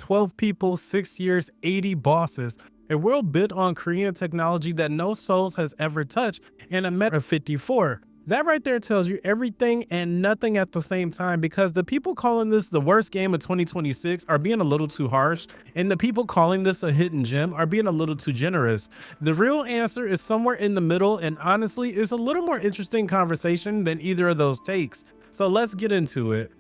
12 people, 6 years, 80 bosses, a world built on Korean technology that no Souls has ever touched, and a meta of 54. That right there tells you everything and nothing at the same time, because the people calling this the worst game of 2026 are being a little too harsh, and the people calling this a hidden gem are being a little too generous. The real answer is somewhere in the middle, and honestly, it's a little more interesting conversation than either of those takes. So let's get into it.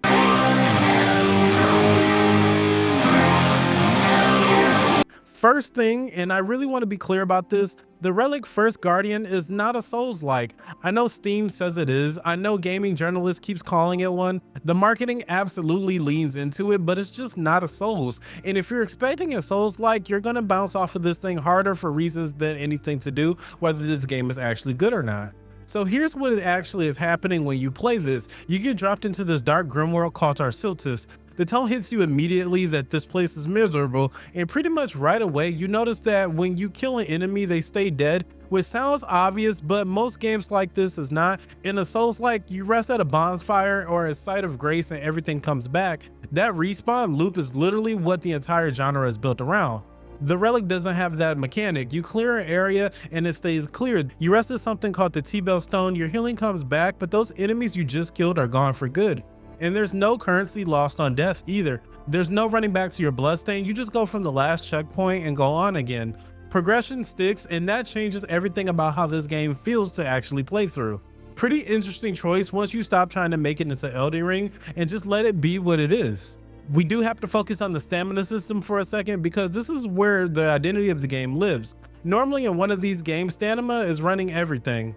First thing, and I really want to be clear about this, the Relic First Guardian is not a Souls-like. I know Steam says it is, I know gaming journalists keeps calling it one, the marketing absolutely leans into it, but it's just not a Souls. And if you're expecting a Souls-like, you're gonna bounce off of this thing harder for reasons than anything to do whether this game is actually good or not. So here's what actually is happening when you play this. You get dropped into this dark grim world called Tarsiltis. The tone hits you immediately that this place is miserable, and pretty much right away you notice that when you kill an enemy they stay dead, which sounds obvious, but most games like this is not. In a Souls-like, you rest at a bonfire or a site of grace and everything comes back. That respawn loop is literally what the entire genre is built around. The Relic doesn't have that mechanic. You clear an area and it stays cleared. You rest at something called the T-Bell Stone, your healing comes back, but those enemies you just killed are gone for good. And there's no currency lost on death either. There's no running back to your bloodstain, you just go from the last checkpoint and go on again. Progression sticks, and that changes everything about how this game feels to actually play through. Pretty interesting choice once you stop trying to make it into Elden Ring and just let it be what it is. We do have to focus on the stamina system for a second, because this is where the identity of the game lives. Normally in one of these games, stamina is running everything.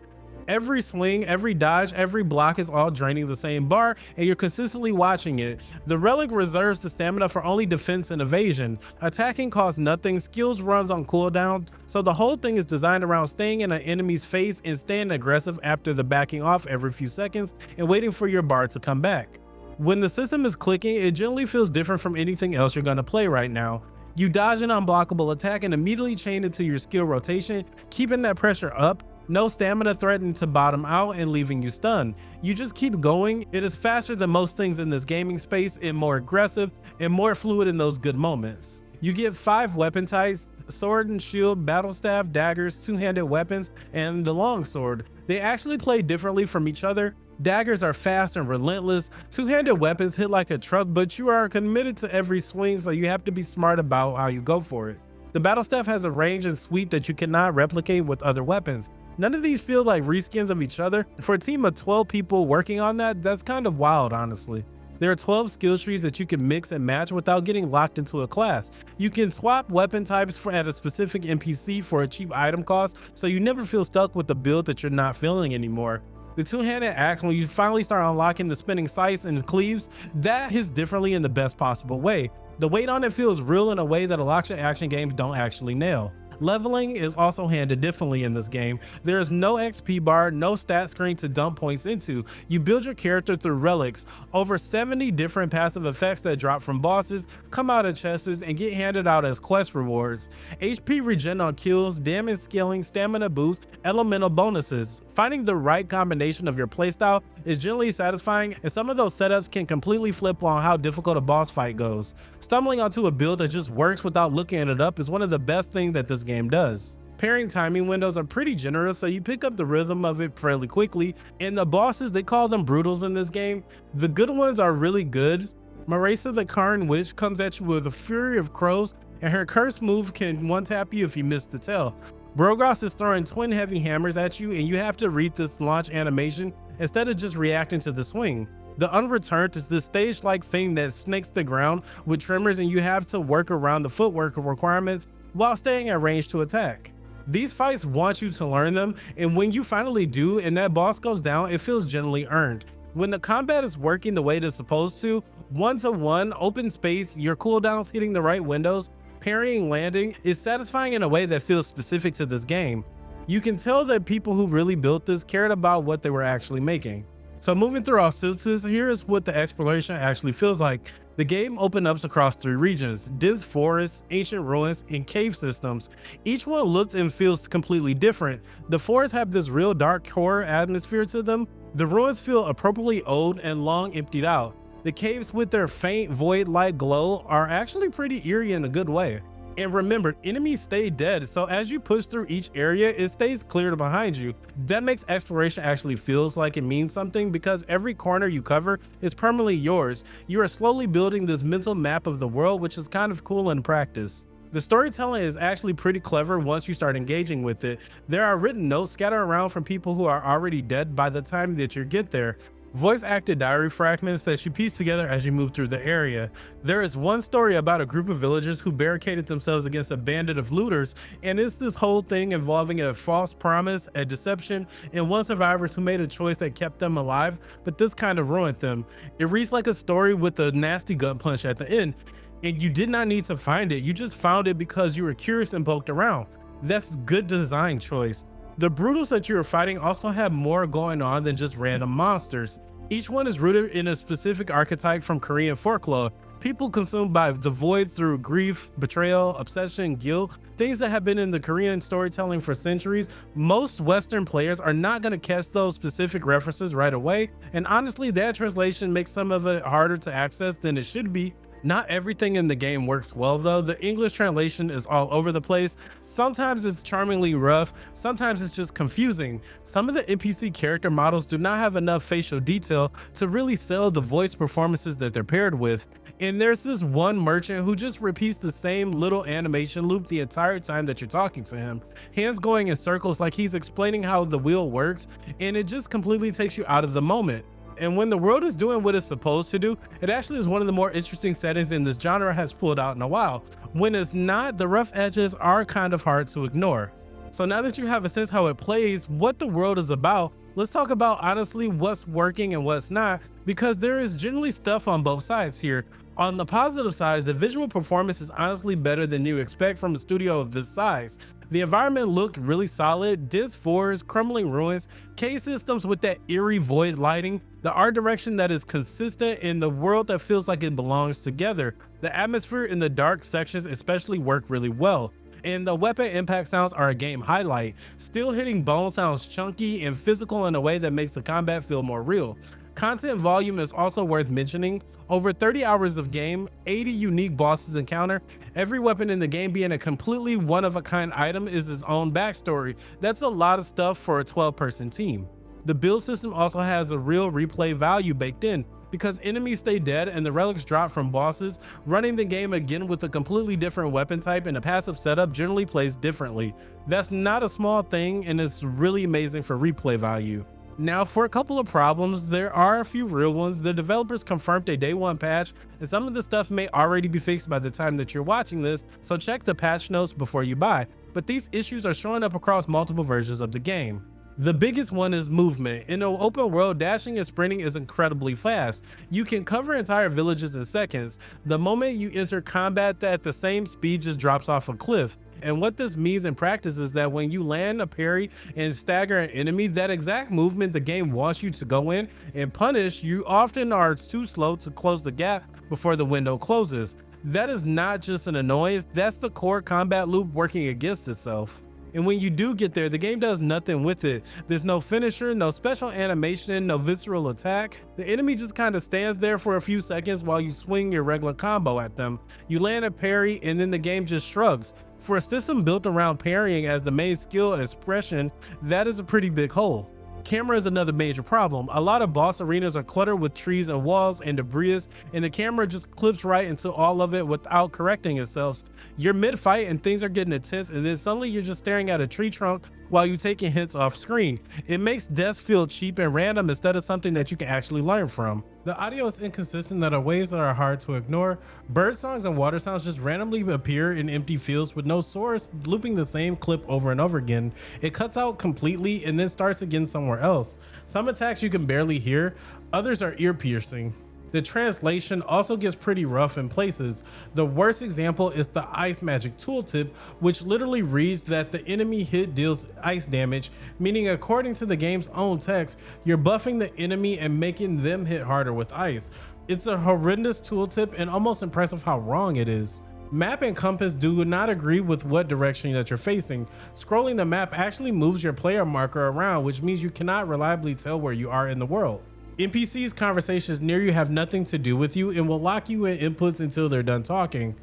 Every swing, every dodge, every block is all draining the same bar, and you're consistently watching it. The Relic reserves the stamina for only defense and evasion. Attacking costs nothing, skills runs on cooldown, so the whole thing is designed around staying in an enemy's face and staying aggressive after the backing off every few seconds and waiting for your bar to come back. When the system is clicking, it generally feels different from anything else you're gonna play right now. You dodge an unblockable attack and immediately chain it to your skill rotation, keeping that pressure up. No stamina threatening to bottom out and leaving you stunned. You just keep going. It is faster than most things in this gaming space and more aggressive and more fluid in those good moments. You get 5 weapon types: sword and shield, battle staff, daggers, two-handed weapons, and the longsword. They actually play differently from each other. Daggers are fast and relentless. Two-handed weapons hit like a truck, but you are committed to every swing, so you have to be smart about how you go for it. The battle staff has a range and sweep that you cannot replicate with other weapons. None of these feel like reskins of each other. For a team of 12 people working on that, that's kind of wild, honestly. There are 12 skill trees that you can mix and match without getting locked into a class. You can swap weapon types at a specific NPC for a cheap item cost, so you never feel stuck with the build that you're not feeling anymore. The two-handed axe, when you finally start unlocking the spinning scythes and cleaves, that hits differently in the best possible way. The weight on it feels real in a way that a lot of action games don't actually nail. Leveling is also handled differently in this game. There is no XP bar, no stat screen to dump points into. You build your character through relics. Over 70 different passive effects that drop from bosses, come out of chests, and get handed out as quest rewards. HP regen on kills, damage scaling, stamina boost, elemental bonuses. Finding the right combination of your playstyle is generally satisfying, and some of those setups can completely flip on how difficult a boss fight goes. Stumbling onto a build that just works without looking it up is one of the best things that this game does. Pairing timing windows are pretty generous, so you pick up the rhythm of it fairly quickly, and the bosses, they call them brutals in this game. The good ones are really good. Marisa the Karn Witch comes at you with a fury of crows, and her curse move can one-tap you if you miss the tail. Brogros is throwing twin heavy hammers at you, and you have to read this launch animation instead of just reacting to the swing. The Unreturned is this stage-like thing that snakes the ground with tremors, and you have to work around the footwork requirements while staying at range to attack. These fights want you to learn them, and when you finally do and that boss goes down, it feels generally earned. When the combat is working the way it is supposed to, one-to-one, open space, your cooldowns hitting the right windows, parrying landing, is satisfying in a way that feels specific to this game. You can tell that people who really built this cared about what they were actually making. So moving through our suits, here is what the exploration actually feels like. The game opens up across 3 regions: dense forests, ancient ruins, and cave systems. Each one looks and feels completely different. The forests have this real dark horror atmosphere to them. The ruins feel appropriately old and long emptied out. The caves with their faint void-like glow are actually pretty eerie in a good way. And remember, enemies stay dead, so as you push through each area, it stays clear behind you. That makes exploration actually feels like it means something because every corner you cover is permanently yours. You are slowly building this mental map of the world, which is kind of cool in practice. The storytelling is actually pretty clever once you start engaging with it. There are written notes scattered around from people who are already dead by the time that you get there. Voice-acted diary fragments that you piece together as you move through the area. There is one story about a group of villagers who barricaded themselves against a bandit of looters, and it's this whole thing involving a false promise, a deception, and one survivor who made a choice that kept them alive, but this kind of ruined them. It reads like a story with a nasty gut punch at the end. And you did not need to find it, you just found it because you were curious and poked around. That's good design choice. The brutals that you are fighting also have more going on than just random monsters. Each one is rooted in a specific archetype from Korean folklore. People consumed by the void through grief, betrayal, obsession, guilt, things that have been in the Korean storytelling for centuries. Most Western players are not going to catch those specific references right away, and honestly, that translation makes some of it harder to access than it should be. Not everything in the game works well though. The English translation is all over the place. Sometimes it's charmingly rough, sometimes it's just confusing. Some of the NPC character models do not have enough facial detail to really sell the voice performances that they're paired with. And there's this one merchant who just repeats the same little animation loop the entire time that you're talking to him. Hands going in circles like he's explaining how the wheel works, and it just completely takes you out of the moment. And when the world is doing what it's supposed to do, it actually is one of the more interesting settings in this genre has pulled out in a while. When it's not, the rough edges are kind of hard to ignore. So now that you have a sense how it plays, what the world is about, let's talk about honestly what's working and what's not, because there is generally stuff on both sides here. On the positive side, the visual performance is honestly better than you expect from a studio of this size. The environment looked really solid, Diz 4s, crumbling ruins, cave systems with that eerie void lighting, the art direction that is consistent, in the world that feels like it belongs together. The atmosphere in the dark sections especially work really well. And the weapon impact sounds are a game highlight. Still hitting bone sounds chunky and physical in a way that makes the combat feel more real. Content volume is also worth mentioning. Over 30 hours of game, 80 unique bosses encounter, every weapon in the game being a completely one-of-a-kind item is its own backstory. That's a lot of stuff for a 12-person team. The build system also has a real replay value baked in. Because enemies stay dead and the relics drop from bosses, running the game again with a completely different weapon type and a passive setup generally plays differently. That's not a small thing, and it's really amazing for replay value. Now, for a couple of problems, there are a few real ones. The developers confirmed a day one patch, and some of the stuff may already be fixed by the time that you're watching this, so check the patch notes before you buy. But these issues are showing up across multiple versions of the game. The biggest one is movement. In an open world, dashing and sprinting is incredibly fast. You can cover entire villages in seconds. The moment you enter combat, that at the same speed just drops off a cliff. And what this means in practice is that when you land a parry and stagger an enemy, that exact movement the game wants you to go in and punish, you often are too slow to close the gap before the window closes. That is not just an annoyance, that's the core combat loop working against itself. And when you do get there, the game does nothing with it. There's no finisher, no special animation, no visceral attack. The enemy just kind of stands there for a few seconds while you swing your regular combo at them. You land a parry and then the game just shrugs. For a system built around parrying as the main skill and expression, that is a pretty big hole. Camera is another major problem. A lot of boss arenas are cluttered with trees and walls and debris, and the camera just clips right into all of it without correcting itself. You're mid-fight and things are getting intense, and then suddenly you're just staring at a tree trunk while you're taking hits off screen. It makes deaths feel cheap and random instead of something that you can actually learn from. The audio is inconsistent in ways that are hard to ignore. Bird songs and water sounds just randomly appear in empty fields with no source, looping the same clip over and over again. It cuts out completely and then starts again somewhere else. Some attacks you can barely hear, others are ear-piercing. The translation also gets pretty rough in places. The worst example is the ice magic tooltip, which literally reads that the enemy hit deals ice damage, meaning according to the game's own text, you're buffing the enemy and making them hit harder with ice. It's a horrendous tooltip and almost impressive how wrong it is. Map and compass do not agree with what direction that you're facing. Scrolling the map actually moves your player marker around, which means you cannot reliably tell where you are in the world. NPCs' conversations near you have nothing to do with you and will lock you in inputs until they're done talking.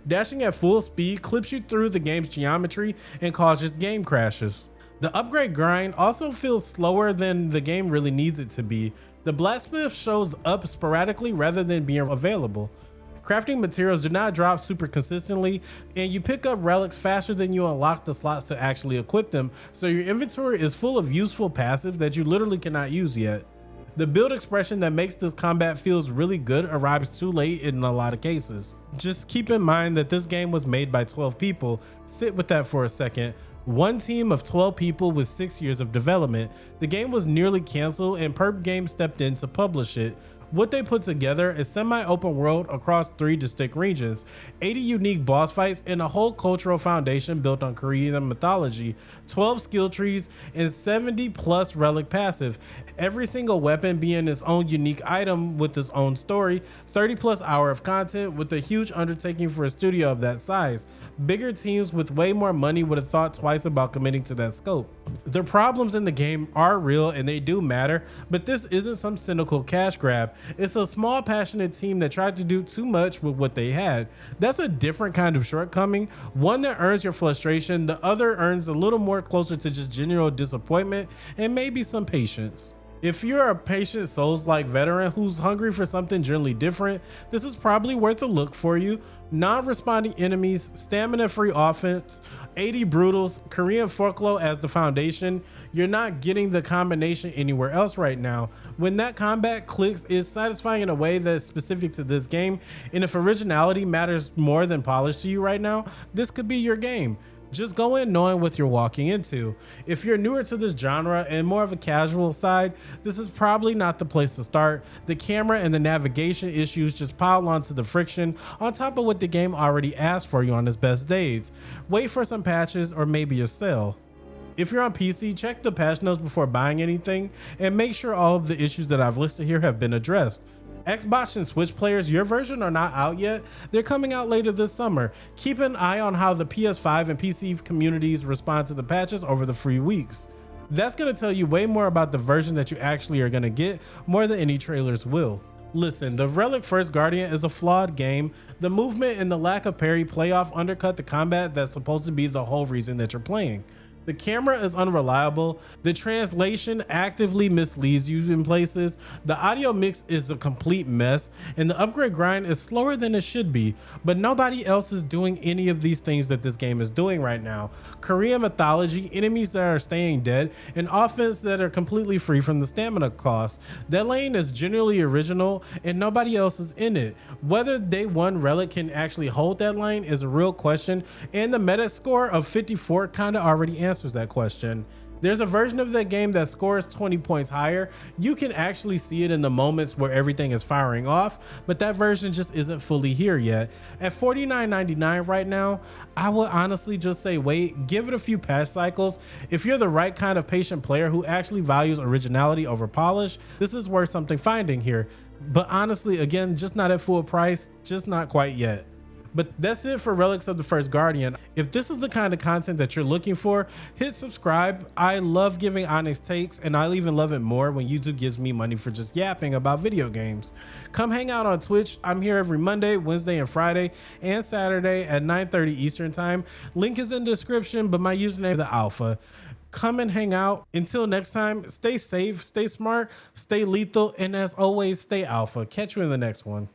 Dashing at full speed clips you through the game's geometry and causes game crashes. The upgrade grind also feels slower than the game really needs it to be. The blacksmith shows up sporadically rather than being available. Crafting materials do not drop super consistently, and you pick up relics faster than you unlock the slots to actually equip them, so your inventory is full of useful passive that you literally cannot use yet. The build expression that makes this combat feels really good arrives too late in a lot of cases. Just keep in mind that this game was made by 12 people. Sit with that for a second. One team of 12 people with 6 years of development. The game was nearly canceled and Perp Games stepped in to publish it. What they put together is semi-open world across 3 distinct regions, 80 unique boss fights, and a whole cultural foundation built on Korean mythology, 12 skill trees, and 70 plus relic passive. Every single weapon being its own unique item with its own story, 30 plus hour of content with a huge undertaking for a studio of that size. Bigger teams with way more money would have thought twice about committing to that scope. The problems in the game are real and they do matter, but this isn't some cynical cash grab. It's a small, passionate team that tried to do too much with what they had. That's a different kind of shortcoming, one that earns your frustration, the other earns a little more closer to just general disappointment and maybe some patience. If you're a patient Souls-like veteran who's hungry for something generally different, this is probably worth a look for you. Non-responding enemies, stamina-free offense, 80 brutals, Korean folklore as the foundation. You're not getting the combination anywhere else right now. When that combat clicks, it's satisfying in a way that's specific to this game, and if originality matters more than polish to you right now, this could be your game. Just go in knowing what you're walking into. If you're newer to this genre and more of a casual side, this is probably not the place to start. The camera and the navigation issues just pile onto the friction on top of what the game already asked for you on its best days. Wait for some patches or maybe a sale. If you're on PC, check the patch notes before buying anything and make sure all of the issues that I've listed here have been addressed. Xbox and Switch players, your version are not out yet. They're coming out later this summer. Keep an eye on how the PS5 and PC communities respond to the patches over the free weeks. That's going to tell you way more about the version that you actually are going to get, more than any trailers will. Listen, the Relic First Guardian is a flawed game. The movement and the lack of parry playoff undercut the combat that's supposed to be the whole reason that you're playing. The camera is unreliable, the translation actively misleads you in places, the audio mix is a complete mess, and the upgrade grind is slower than it should be, but nobody else is doing any of these things that this game is doing right now. Korean mythology, enemies that are staying dead, and offense that are completely free from the stamina cost. That lane is generally original and nobody else is in it. Whether day one Relic can actually hold that lane is a real question, and the meta score of 54 kinda already answers that question. There's a version of that game that scores 20 points higher. You can actually see it in the moments where everything is firing off, but that version just isn't fully here yet. At $49.99 right now, I would honestly just say wait, give it a few patch cycles. If you're the right kind of patient player who actually values originality over polish, this is worth something finding here. But honestly, again, just not at full price, just not quite yet. But that's it for Relics of the First Guardian. If this is the kind of content that you're looking for, hit subscribe. I love giving honest takes, and I'll even love it more when YouTube gives me money for just yapping about video games. Come hang out on Twitch. I'm here every Monday, Wednesday, and Friday, and Saturday at 9:30 Eastern time. Link is in the description, but my username is the Alpha. Come and hang out. Until next time, stay safe, stay smart, stay lethal, and as always, stay alpha. Catch you in the next one.